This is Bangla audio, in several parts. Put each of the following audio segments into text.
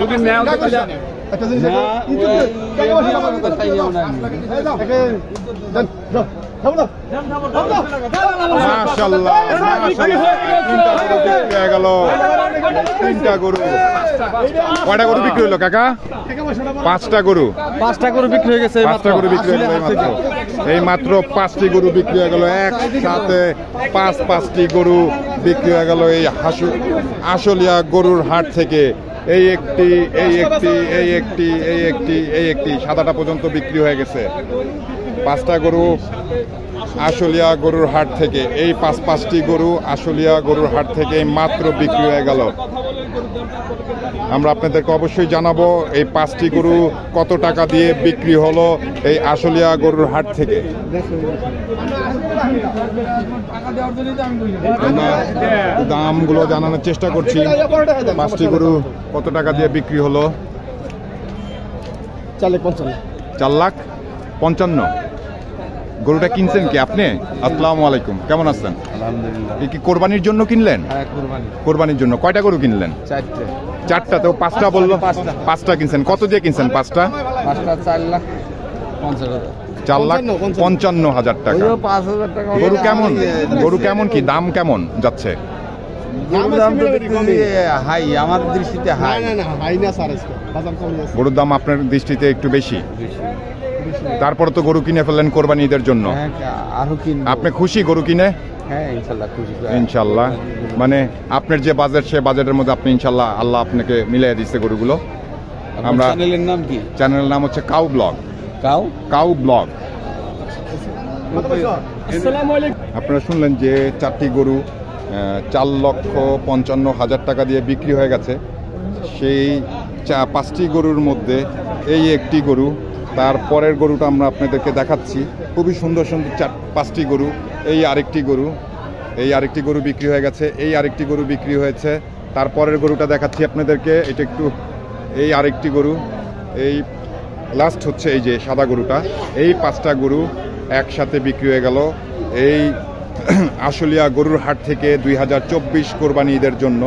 যদি নেও মাশাআল্লাহ তিনটা গরু। কয়টা গরু বিক্রি হলো কাকা? 5টা গরু। 5টা গরু বিক্রি হয়ে গেছে। 5টা গরু বিক্রি হলো এই মাত্র 5টি গরু বিক্রি হয়ে গেল। একসাথে 5টি গরু বিক্রি হয়ে গেল এই আশুলিয়া গরুর হাট থেকে। এই একটি সাদাটা পর্যন্ত বিক্রি হয়ে গেছে। 5টা গরু আশুলিয়া গরুর হাট থেকে, এই 5টি গরু আশুলিয়া গরুর হাট থেকে মাত্র বিক্রি হয়ে গেল। আমরা আপনাদেরকে অবশ্যই জানাবো এই 5টি গরু কত টাকা দিয়ে বিক্রি হলো এই আশুলিয়া গরুর হাট থেকে। দামগুলো জানানোর চেষ্টা করছি। 5টি গরু কত টাকা দিয়ে বিক্রি হলো? 4,55,000। গরুটা কিনছেন কি আপনি? আসসালামু আলাইকুম, কেমন আছেন? আলহামদুলিল্লাহ। কি কোরবানির জন্য কিনলেন? হ্যাঁ, কোরবানি। কোরবানির জন্য কয়টা গরু কিনলেন? 4টা। তো 5টা বললো। 5টা কিনছেন। কত দিয়ে কিনছেন 5টা? 4,55,000 টাকা। গরু কেমন কি দাম কেমন যাচ্ছে? আমার দৃষ্টিতে গরুর দাম আপনার দৃষ্টিতে একটু বেশি। তারপরে তো গরু কিনে ফেললেন কোরবানি ঈদের জন্য। আপনি খুশি গরু কিনে? হ্যাঁ, ইনশাল্লাহ খুশি। ইনশাল্লাহ, মানে আপনার যে বাজেট সে বাজেটের মধ্যে আপনি ইনশাল্লাহ আল্লাহ আপনাকে মিলিয়ে দিচ্ছে গরুগুলো। আমরা চ্যানেলের নাম কি? চ্যানেলের নাম হচ্ছে কাউ ব্লগ। Cow blog. আপনারা শুনলেন যে 4টি গরু 4,55,000 টাকা দিয়ে বিক্রি হয়ে গেছে। সেই 5টি গরুর মধ্যে এই একটি গরু, তারপরের গরুটা আমরা আপনাদেরকে দেখাচ্ছি। খুবই সুন্দর সুন্দর 5টি গরু। এই আরেকটি গরু বিক্রি হয়ে গেছে। এই আরেকটি গরু বিক্রি হয়েছে। তারপরের গরুটা দেখাচ্ছি আপনাদেরকে। এটা একটু এই আরেকটি গরু। এই লাস্ট হচ্ছে এই যে সাদা গরুটা। এই 5টা গরু একসাথে বিক্রি হয়ে গেল এই আশুলিয়া গরুর হাট থেকে 2024 কোরবানি ঈদের জন্য।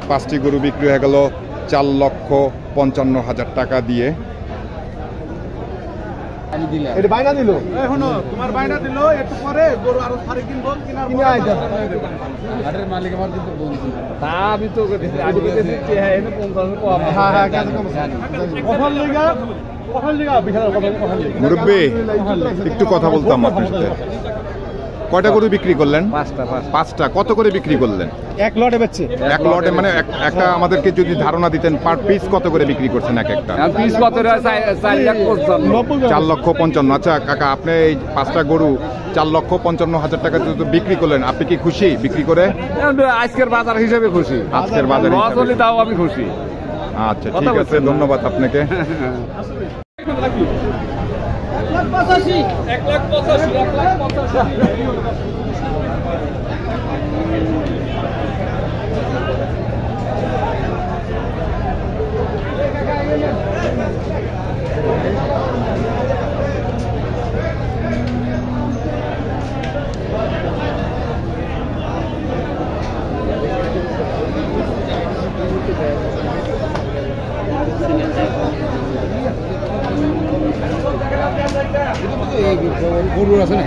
5টি গরু বিক্রি হয়ে গেল 4,55,000 টাকা দিয়ে। বাইনা দিল এখনো তোমার বাইনা দিল একটু পরে গরু আরো সারি কিনবো কিনে আইতা হাটের মালিক আমার কিন্তু বলছি তা আমি তো আগে বলেছি যে হ্যাঁ এনে 50 কম। হ্যাঁ হ্যাঁ কাজ কম কখন লিগা বিশাল কথা কখন লিগা মুরব্বি একটু কথা বলতাম আপনার সাথে। কয়টা গরু বিক্রি করলেন? 5টা। কত করে বিক্রি করলেন? এক লটে বেচছে। এক লটে মানে একটা আমাদেরকে যদি ধারণা দিতেন পার পিস কত করে বিক্রি করছেন এক একটা? পিস কত? 4,55,000। আচ্ছা কাকা, আপনি এই 5টা গরু 4,55,000 টাকা তো বিক্রি করলেন, আপনি কি খুশি বিক্রি করে? আজকের বাজার হিসেবে খুশি। আজকের বাজার হিসেবে তাও আমি খুশি। আচ্ছা ঠিক আছে, ধন্যবাদ আপনাকে। 1,00,000 গরু আছে না।